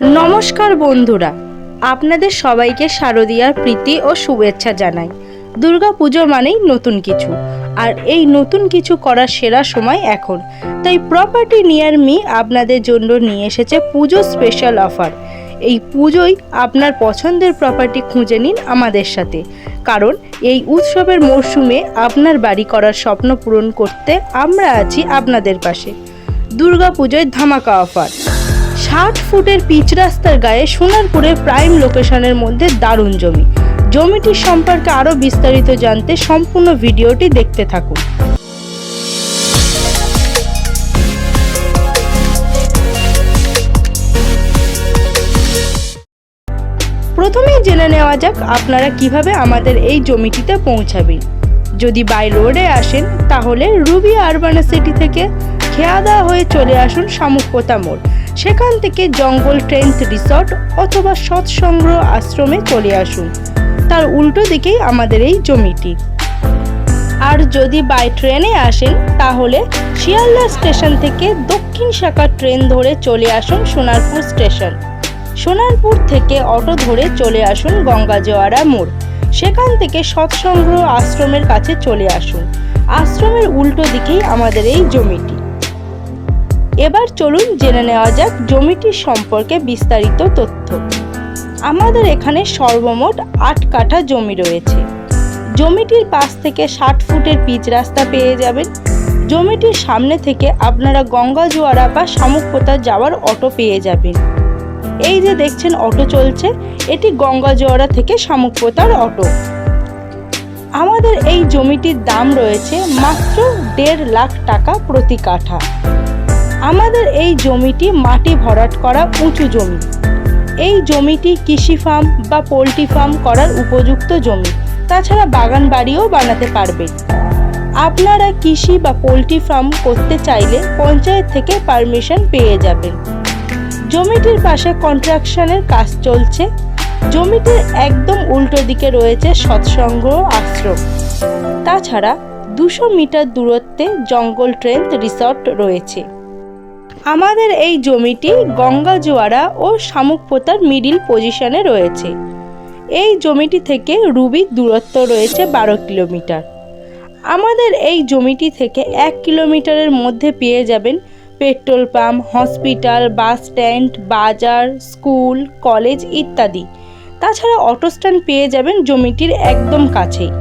নমস্কার বন্ধুরা, আপনাদের সবাইকে শারদীয়ার প্রীতি ও শুভেচ্ছা জানাই। দুর্গাপুজো মানেই নতুন কিছু, আর এই নতুন কিছু করার সেরা সময় এখন। তাই প্রপার্টি নিয়ার মি আপনাদের জন্য নিয়ে এসেছে পুজো স্পেশাল অফার। এই পুজোয় আপনার পছন্দের প্রপার্টি খুঁজে নিন আমাদের সাথে, কারণ এই উৎসবের মরশুমে আপনার বাড়ি করার স্বপ্ন পূরণ করতে আমরা আছি আপনাদের পাশে। দুর্গাপুজোয় ধামাকা অফার। 60 ফুটের পিচ রাস্তার গায়ে সোনারপুরের প্রাইম লোকেশনের মধ্যে দারুণ জমি। জমিটির সম্পর্কে আরও বিস্তারিত জানতে সম্পূর্ণ ভিডিওটি দেখতে থাকুন। প্রথমেই জেনে নেওয়া যাক আপনারা কিভাবে আমাদের এই জমিটিতে পৌঁছাবেন। যদি বাই রোডে আসেন তাহলে রুবি আরবান সিটি থেকে খেয়াদা হয়ে চলে আসুন শামুকপোতা মোড়। সেখান থেকে জঙ্গল ট্রেন্থ রিসর্ট অথবা সৎসংগ্রহ আশ্রমে চলে আসুন, তার উল্টো দিকেই আমাদের এই জমিটি। আর যদি বাই ট্রেনে আসেন তাহলে শিয়ালদা স্টেশন থেকে দক্ষিণ শাখার ট্রেন ধরে চলে আসুন সোনারপুর স্টেশন। সোনারপুর থেকে অটো ধরে চলে আসুন গঙ্গাজোয়ারা মোড়। সেখান থেকে সৎসংগ্রহ আশ্রমের কাছে চলে আসুন। আশ্রমের উল্টো দিকেই আমাদের এই জমিটি। এবার চলুন জেনে নেওয়া যাক জমিটির সম্পর্কে বিস্তারিত তথ্য। আমাদের এখানে সর্বমোট 8 কাঠা জমি রয়েছে। জমিটির পাশ থেকে 60 ফুটের পিচ রাস্তা পেয়ে যাবেন। জমিটির সামনে থেকে আপনারা গঙ্গাজোয়ারা বা শামুকপোতা যাওয়ার অটো পেয়ে যাবেন। এই যে দেখছেন অটো চলছে, এটি গঙ্গাজোয়ারা থেকে শামুকপোতার অটো। আমাদের এই জমিটির দাম রয়েছে মাত্র 1.5 লাখ টাকা প্রতি কাঠা। আমাদের এই জমিটি মাটি ভরাট করা উঁচু জমি। এই জমিটি কৃষি ফার্ম বা পোলট্রি ফার্ম করার উপযুক্ত জমি। তাছাড়া বাগান বাড়িও বানাতে পারবেন। আপনারা কৃষি বা পোলট্রি ফার্ম করতে চাইলে পঞ্চায়েত থেকে পারমিশন পেয়ে যাবেন। জমিটির পাশে কনস্ট্রাকশনের কাজ চলছে। জমিটির একদম উল্টো দিকে রয়েছে সৎসংগ্রহ আশ্রম। তাছাড়া 200 মিটার দূরত্বে জঙ্গল ট্রেন্থ রিসর্ট রয়েছে। আমাদের এই জমিটি গঙ্গাজোয়ারা ও শামুকপোতার মিডিল পজিশনে রয়েছে। এই জমিটি থেকে রুবির দূরত্ব রয়েছে 12 কিলোমিটার। আমাদের এই জমিটি থেকে 1 কিলোমিটারের মধ্যে পেয়ে যাবেন petrol pump, hospital, bus stand, বাজার, স্কুল, কলেজ ইত্যাদি। তাছাড়া অটো স্ট্যান্ড পেয়ে যাবেন জমিটির একদম কাছেই।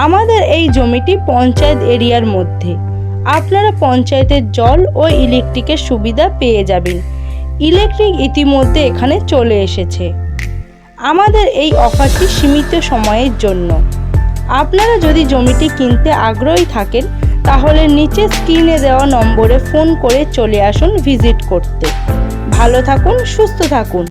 আমাদের এই জমিটি পঞ্চায়েত এরিয়ার মধ্যে। আপনারা পঞ্চায়েতের জল ও ইলেকট্রিকের সুবিধা পেয়ে যাবেন। ইলেকট্রিক ইতিমধ্যে এখানে চলে এসেছে। আমাদের এই অফারটি সীমিত সময়ের জন্য। আপনারা যদি জমিটি কিনতে আগ্রহী থাকেন তাহলে নিচে স্ক্রিনে দেওয়া নম্বরে ফোন করে চলে আসুন ভিজিট করতে। ভালো থাকুন, সুস্থ থাকুন।